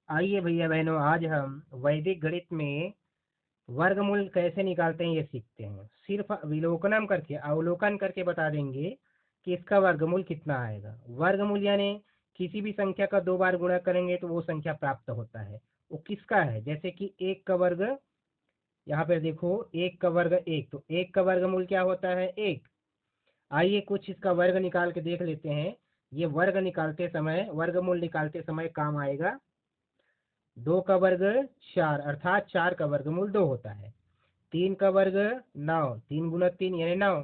आइए भैया बहनों, आज हम वैदिक गणित में वर्गमूल कैसे निकालते हैं ये सीखते हैं। सिर्फ विलोकनम करके अवलोकन करके बता देंगे कि इसका वर्गमूल कितना आएगा। वर्गमूल यानी किसी भी संख्या का दो बार गुणा करेंगे तो वो संख्या प्राप्त होता है। वो किसका है? जैसे कि एक का वर्ग, यहाँ पे देखो, एक का वर्ग एक, तो एक का वर्गमूल क्या होता है? एक। आइए कुछ इसका वर्ग निकाल के देख लेते हैं। ये वर्ग निकालते समय, वर्गमूल निकालते समय काम आएगा। दो का वर्ग चार, अर्थात चार का वर्गमूल दो होता है। तीन का वर्ग नौ, तीन गुना तीन यानी नौ।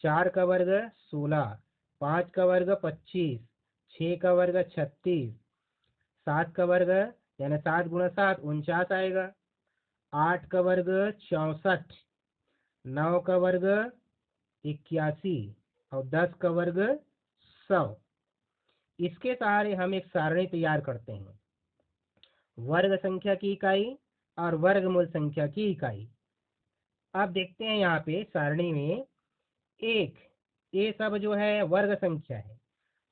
चार का वर्ग 16, पाँच का वर्ग 25, छः का वर्ग 36, सात का वर्ग यानी सात गुना सात 49 आएगा। आठ का वर्ग 64, नौ का वर्ग 81 और 10 का वर्ग 100। इसके सहारे हम एक सारणी तैयार करते हैं, वर्ग संख्या की इकाई और वर्गमूल संख्या की इकाई। अब देखते हैं यहाँ पे सारणी में एक, ये सब जो है वर्ग संख्या है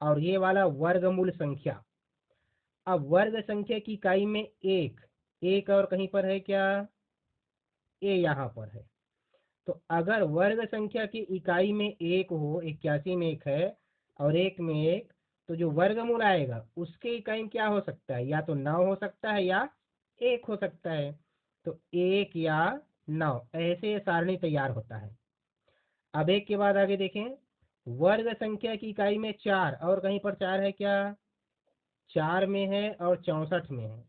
और ये वाला वर्गमूल संख्या। अब वर्ग संख्या की इकाई में एक, एक और कहीं पर है क्या? ए यहाँ पर है। तो अगर वर्ग संख्या की इकाई में एक हो, 81 में एक है और एक में एक, तो जो वर्गमूल आएगा उसके इकाई में क्या हो सकता है? या तो 9 हो सकता है या एक हो सकता है। तो एक या 9, ऐसे सारणी तैयार होता है। अब एक के बाद आगे देखें, वर्ग संख्या की इकाई में चार और कहीं पर चार है क्या? चार में है और 64 में है।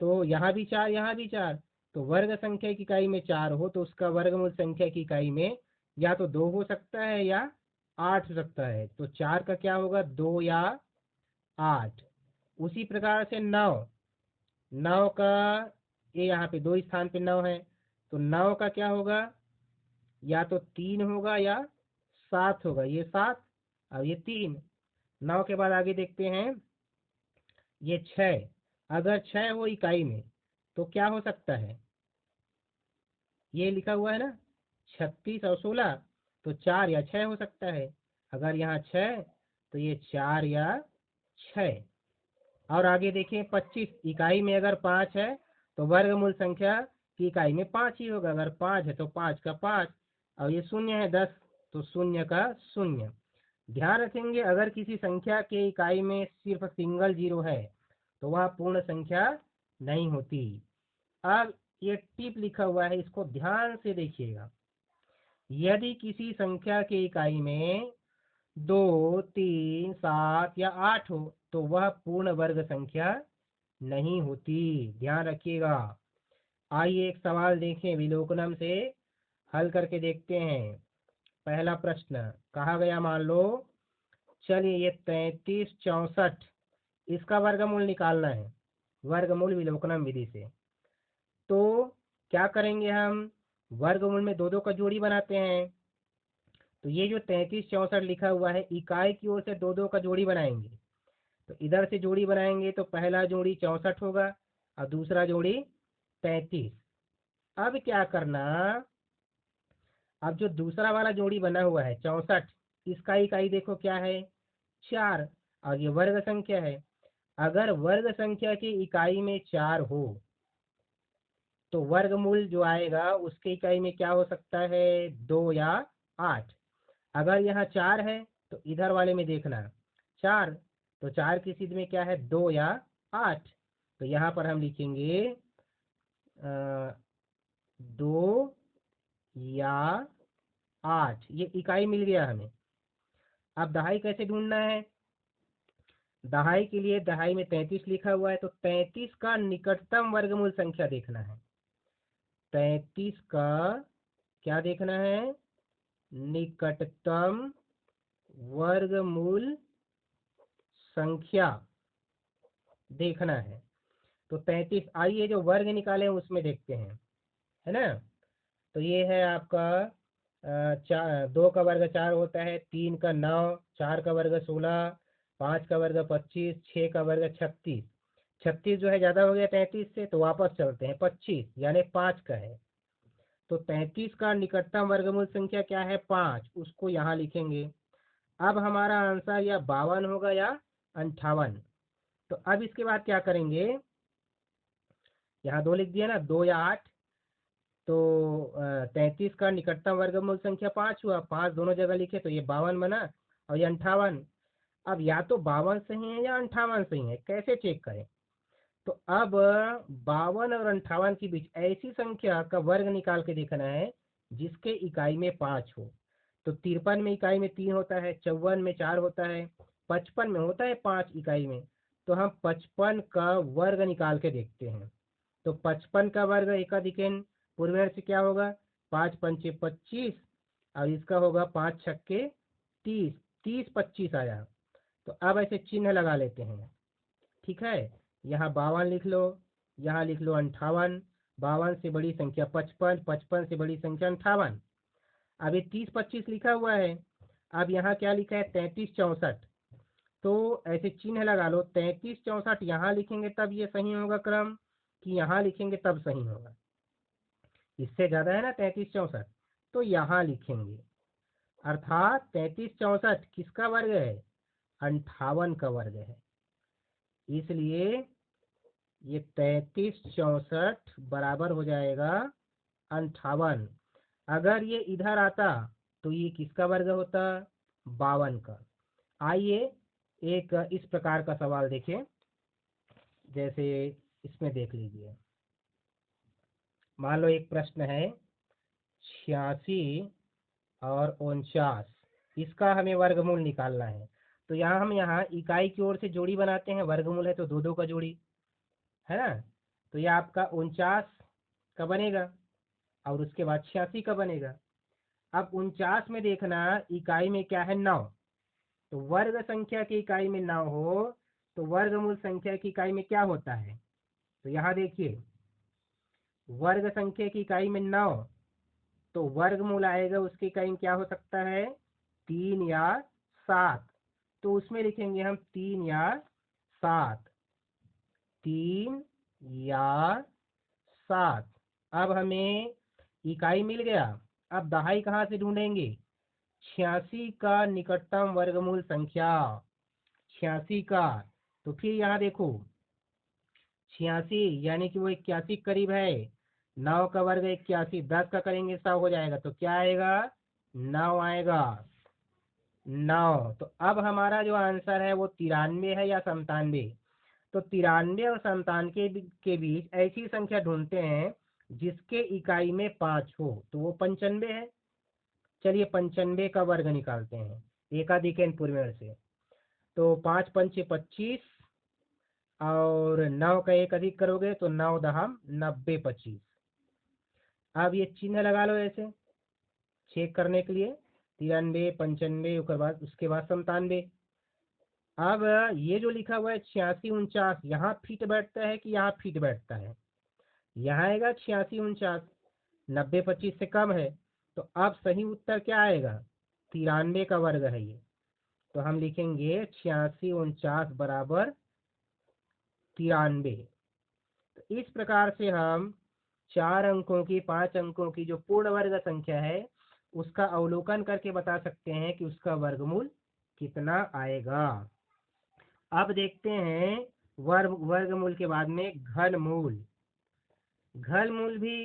तो यहाँ भी चार, यहाँ भी चार। तो वर्ग संख्या की इकाई में चार हो तो उसका वर्गमूल संख्या की इकाई में या तो दो हो सकता है या आठ हो सकता है। तो चार का क्या होगा? दो या आठ। उसी प्रकार से नौ, नौ का, ये यहाँ पे दो स्थान पे नौ है, तो नौ का क्या होगा? या तो तीन होगा या सात होगा। ये सात और ये तीन। नौ के बाद आगे देखते हैं, ये छः। अगर छः हो इकाई में तो क्या हो सकता है? ये लिखा हुआ है ना, 36 और 16, तो चार या छः हो सकता है। अगर यहाँ छः तो ये चार या छः। और आगे देखिए 25, इकाई में अगर पाँच है तो वर्गमूल संख्या की इकाई में पाँच ही होगा। अगर पाँच है तो पाँच का पाँच। और ये शून्य है 10, तो शून्य का शून्य। ध्यान रखेंगे, अगर किसी संख्या के इकाई में सिर्फ सिंगल जीरो है तो वह पूर्ण संख्या नहीं होती। अब ये टिप लिखा हुआ है, इसको ध्यान से देखिएगा। यदि किसी संख्या के इकाई में दो, तीन, सात या आठ हो तो वह पूर्ण वर्ग संख्या नहीं होती। ध्यान रखिएगा। आइए एक सवाल देखें, विलोकनम से हल करके देखते हैं। पहला प्रश्न कहा गया, मान लो, चलिए ये 33 64, इसका वर्गमूल निकालना है वर्गमूल विलोकनम विधि से। तो क्या करेंगे हम? वर्गमूल में दो दो का जोड़ी बनाते हैं। तो ये जो 33 64 लिखा हुआ है, इकाई की ओर से दो दो का जोड़ी बनाएंगे। तो इधर से जोड़ी बनाएंगे तो पहला जोड़ी 64 होगा और दूसरा जोड़ी 33। अब क्या करना, अब जो दूसरा वाला जोड़ी बना हुआ है 64, इसका इकाई देखो क्या है? चार। और ये वर्ग संख्या है। अगर वर्ग संख्या की इकाई में चार हो तो वर्गमूल जो आएगा उसके इकाई में क्या हो सकता है? दो या आठ। अगर यहाँ चार है तो इधर वाले में देखना, चार, तो चार की सिद्ध में क्या है? दो या आठ। तो यहाँ पर हम लिखेंगे दो या आठ। ये इकाई मिल गया हमें। अब दहाई कैसे ढूंढना है? दहाई के लिए, दहाई में 33 लिखा हुआ है तो 33 का निकटतम वर्गमूल संख्या देखना है। 33 का क्या देखना है? निकटतम वर्गमूल संख्या देखना है। तो 33, आइए जो वर्ग निकाले उसमें देखते हैं, है ना। तो ये है आपका दो का वर्ग चार होता है, तीन का नौ, चार का वर्ग 16, पाँच का वर्ग 25, छः का वर्ग 36। 36 जो है ज़्यादा हो गया 33 से, तो वापस चलते हैं, 25 यानी पाँच का है। तो 33 का निकटतम वर्गमूल संख्या क्या है? पाँच। उसको यहाँ लिखेंगे। अब हमारा आंसर या 52 होगा या 58। तो अब इसके बाद क्या करेंगे, यहाँ 2 लिख दिया ना, 2 या 8, तो 33 का निकटतम वर्गमूल संख्या 5 हुआ, 5 दोनों जगह लिखे तो ये 52 बना, और ये 58। अब या तो 52 सही है या 58 सही है, कैसे चेक करें? तो अब 52 और 58 के बीच ऐसी संख्या का वर्ग निकाल के देखना है जिसके इकाई में 5 हो। तो 53 में इकाई में 3 होता है, 54 में 4 होता है, 55 में होता है 5 इकाई में। तो हम 55 का वर्ग निकाल के देखते हैं। तो 55 का वर्ग एकाधिकन पूर्वेण से क्या होगा, 5 पंचे 25, और इसका होगा 5 छक्के 30, 30 25 आया। तो अब ऐसे चिन्ह लगा लेते हैं, ठीक है। यहाँ 52 लिख लो, यहाँ लिख लो 58, 52 से बड़ी संख्या 55, 55 से बड़ी संख्या 58। अब ये 30 25 लिखा हुआ है। अब यहाँ क्या लिखा है, 33 64। तो ऐसे चिन्ह लगा लो, 33 64 यहाँ लिखेंगे तब ये सही होगा क्रम, कि यहाँ लिखेंगे तब सही होगा? इससे ज़्यादा है ना 33 64, तो यहाँ लिखेंगे। अर्थात 33 64 किसका वर्ग है, 58 का वर्ग है। इसलिए ये 33 64 बराबर हो जाएगा 58। अगर ये इधर आता तो ये किसका वर्ग होता, 52 का। आइए एक इस प्रकार का सवाल देखें, जैसे इसमें देख लीजिए। मान लो एक प्रश्न है 86 और 49, इसका हमें वर्गमूल निकालना है। तो यहाँ इकाई की ओर से जोड़ी बनाते हैं, वर्गमूल है तो 2 2 का जोड़ी है ना। तो ये आपका 49 का बनेगा, और उसके बाद 86 का बनेगा। अब 49 में देखना इकाई में क्या है, 9। तो वर्ग संख्या की इकाई में 9 हो तो वर्गमूल संख्या की इकाई में क्या होता है? तो यहाँ देखिए, वर्ग संख्या की इकाई में 9, तो वर्गमूल आएगा उसकी इकाई में क्या हो सकता है, 3 या 7। तो उसमें लिखेंगे हम 3 या 7, 3 या 7। अब हमें इकाई मिल गया। अब दहाई कहाँ से ढूंढेंगे, 86 का निकटतम वर्गमूल संख्या, 86 का। तो फिर यहाँ देखो 86 यानी कि वो 81 करीब है, 9 का वर्ग 81, 10 का करेंगे 100 हो जाएगा, तो क्या आएगा, 9 आएगा, 9। तो अब हमारा जो आंसर है वो 93 है या 97? तो 93 और 97 के बीच ऐसी संख्या ढूंढते हैं जिसके इकाई में 5 हो, तो वो 95 है। चलिए 95 का वर्ग निकालते हैं एकाधिकन पूर्वेण से। तो 5 पंचे 25, और 9 का एक अधिक करोगे तो 9 दहम 90 25। अब ये चिन्ह लगा लो ऐसे चेक करने के लिए, 93 95 उसके बाद 97। अब ये जो लिखा हुआ है 86 49, यहाँ फिट बैठता है कि यहाँ फिट बैठता है, यहाँ आएगा 86 49, 90 25 से कम है। तो अब सही उत्तर क्या आएगा, 93 का वर्ग है ये। तो हम लिखेंगे 86 49 बराबर 93। तो इस प्रकार से हम 4 अंकों की 5 अंकों की जो पूर्ण वर्ग संख्या है उसका अवलोकन करके बता सकते हैं कि उसका वर्गमूल कितना आएगा। अब देखते हैं वर्गमूल के बाद में घनमूल। घनमूल भी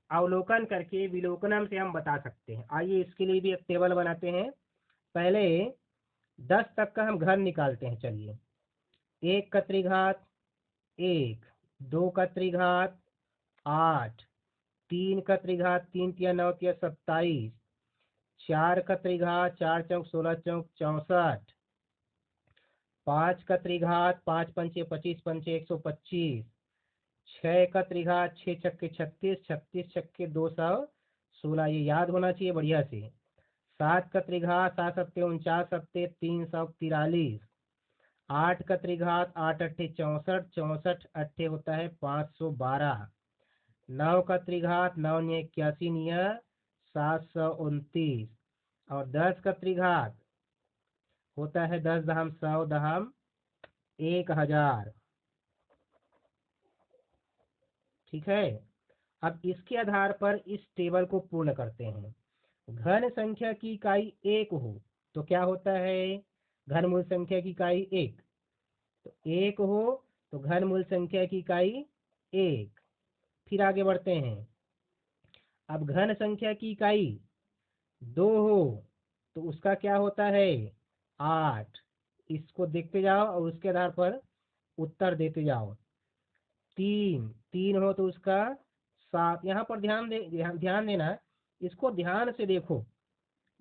अवलोकन करके विलोकनम से हम बता सकते हैं। आइए इसके लिए भी एक टेबल बनाते हैं। पहले 10 तक का हम घन निकालते हैं। चलिए, 1 का त्रिघात 1, 2 का त्रिघात 8, 3 का त्रिघात 3 तिया 9 तिया 27, 4 का त्रिघात 4 चौक 16 चौक 64, 5 का त्रिघात 5 पंचे 25 पंचे 125, 6 का त्रिघात 6 छक्के 36, 36 छक्के 216, ये याद होना चाहिए बढ़िया से। 7 का त्रिघात 7 सत्ते 49 सत्ते 343, 8 का त्रिघात 8 अट्ठे 64, 64 अट्ठे होता है 512, 9 का त्रिघात 9 निय 81 निय 729, और 10 का त्रिघात होता है 10 दहम 100 दहम 1000। ठीक है। अब इसके आधार पर इस टेबल को पूर्ण करते हैं। घन संख्या की इकाई 1 हो तो क्या होता है, घनमूल संख्या की इकाई 1। तो 1 हो तो घनमूल संख्या की इकाई 1। फिर आगे बढ़ते हैं। अब घन संख्या की इकाई 2 हो तो उसका क्या होता है 8। इसको देखते जाओ और उसके आधार पर उत्तर देते जाओ। 3 हो तो उसका 7। यहाँ पर ध्यान देना, इसको ध्यान से देखो।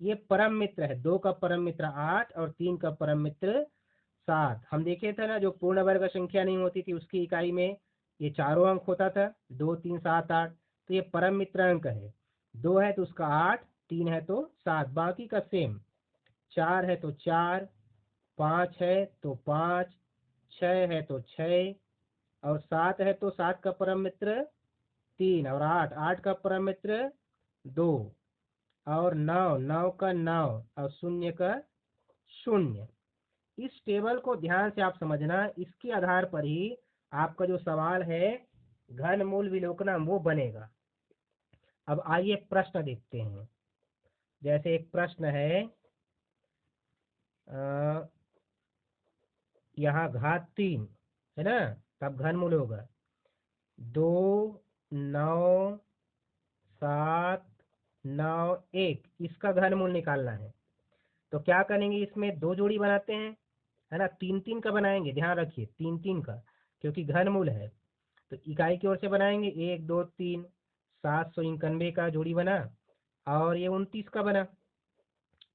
ये परम मित्र है, 2 का परम मित्र 8 और 3 का परम मित्र 7। हम देखे थे ना, जो पूर्ण वर्ग संख्या नहीं होती थी उसकी इकाई में ये चारों अंक होता था, 2 3 7 8। तो ये परम मित्र अंक है। 2 है तो उसका 8, 3 है तो 7, बाकी का सेम। 4 है तो 4, 5 है तो 5, 6 है तो 6, और 7 है तो 7 का परम मित्र 3, और 8 का परम मित्र 2, और 9 का 9, और 0 का 0। इस टेबल को ध्यान से आप समझना, इसके आधार पर ही आपका जो सवाल है घनमूल विलोकनम वो बनेगा। अब आइए प्रश्न देखते हैं। जैसे एक प्रश्न है, यहाँ घात 3 है ना, तब घनमूल होगा 2 9 7 9 1। इसका घनमूल निकालना है। तो क्या करेंगे, इसमें 2 जोड़ी बनाते हैं, है ना। 3 3 का बनाएंगे, ध्यान रखिए 3 3 का, क्योंकि घनमूल है। तो इकाई की ओर से बनाएंगे 1 2 3, 791 का जोड़ी बना, और ये 29 का बना।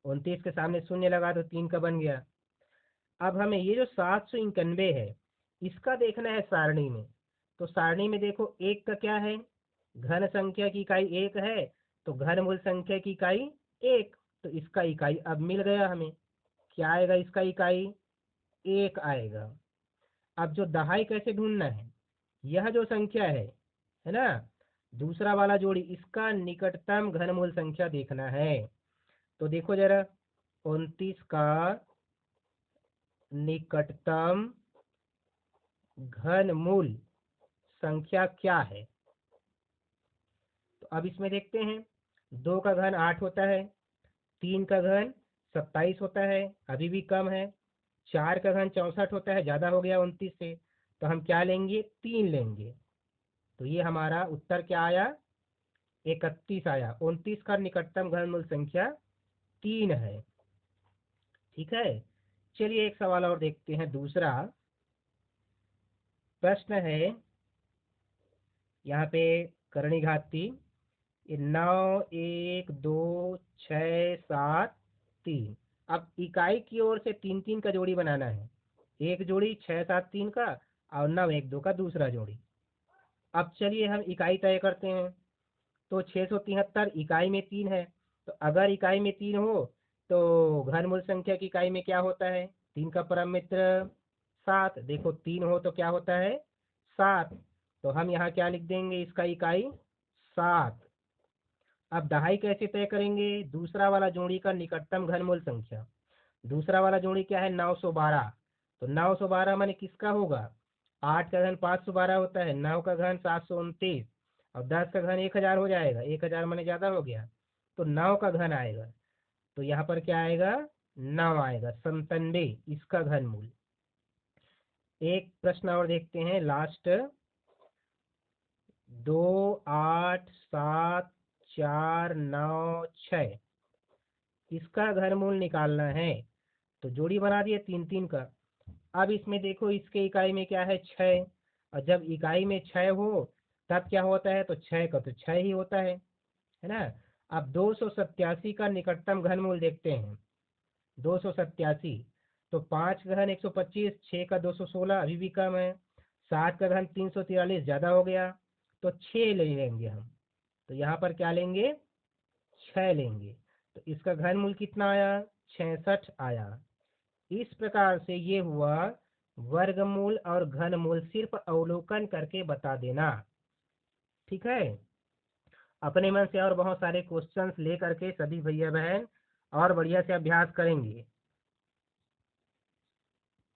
29 के सामने शून्य लगा तो 3 का बन गया। अब हमें ये जो 791 है इसका देखना है सारणी में। तो सारणी में देखो 1 का क्या है, घन संख्या की इकाई 1 है, तो घनमूल संख्या की इकाई 1। तो इसका इकाई अब मिल गया हमें। क्या आएगा इसका इकाई 1 आएगा। अब जो दहाई कैसे ढूंढना है, यह जो संख्या है ना, दूसरा वाला जोड़ी, इसका निकटतम घनमूल संख्या देखना है। तो देखो जरा, 29 का निकटतम घनमूल संख्या क्या है। तो अब इसमें देखते हैं, 2 का घन 8 होता है, 3 का घन 27 होता है, अभी भी कम है। 4 का घन 64 होता है, ज़्यादा हो गया 29 से। तो हम क्या लेंगे, 3 लेंगे। तो ये हमारा उत्तर क्या आया, 31 आया। 29 का निकटतम घनमूल संख्या 3 है। ठीक है, चलिए एक सवाल और देखते हैं। दूसरा प्रश्न है, यहाँ पे करणी घाती, ये 9 1 2 6 7 3। अब इकाई की ओर से 3 3 का जोड़ी बनाना है, एक जोड़ी 6 7 3 का, और 9 1 2 का दूसरा जोड़ी। अब चलिए हम इकाई तय करते हैं। तो 673 इकाई में 3 है, तो अगर इकाई में 3 हो तो घनमूल संख्या की इकाई में क्या होता है, 3 का परम मित्र 7। देखो 3 हो तो क्या होता है 7। तो हम यहाँ क्या लिख देंगे, इसका इकाई 7। अब दहाई कैसे तय करेंगे, दूसरा वाला जोड़ी का निकटतम घनमूल संख्या। दूसरा वाला जोड़ी क्या है 912। तो 912 माने किसका होगा, 8 का घन 512 होता है, 9 का घन 729, और 10 का घन 1000 हो जाएगा। 1000 माने ज़्यादा हो गया, तो 9 का घन आएगा। तो यहाँ पर क्या आएगा, 9 आएगा। 97 इसका घनमूल। एक प्रश्न और देखते हैं लास्ट। 2 8 7 4 9 6, इसका घनमूल निकालना है। तो जोड़ी बना दिए 3 3 का। अब इसमें देखो, इसके इकाई में क्या है 6, और जब इकाई में 6 हो तब क्या होता है, तो 6 का तो 6 ही होता है ना। अब 287 का निकटतम घनमूल देखते हैं। 287, तो 5 का घन 125, 6 का 216 अभी भी कम है, 7 का घन 343 ज़्यादा हो गया, तो 6 ले लेंगे हम। तो यहाँ पर क्या लेंगे, 6 लेंगे। तो इसका घनमूल कितना आया, 66 आया। इस प्रकार से ये हुआ वर्गमूल और घनमूल। सिर्फ अवलोकन करके बता देना, ठीक है। अपने मन से और बहुत सारे क्वेश्चंस ले करके सभी भैया बहन और बढ़िया से अभ्यास करेंगे।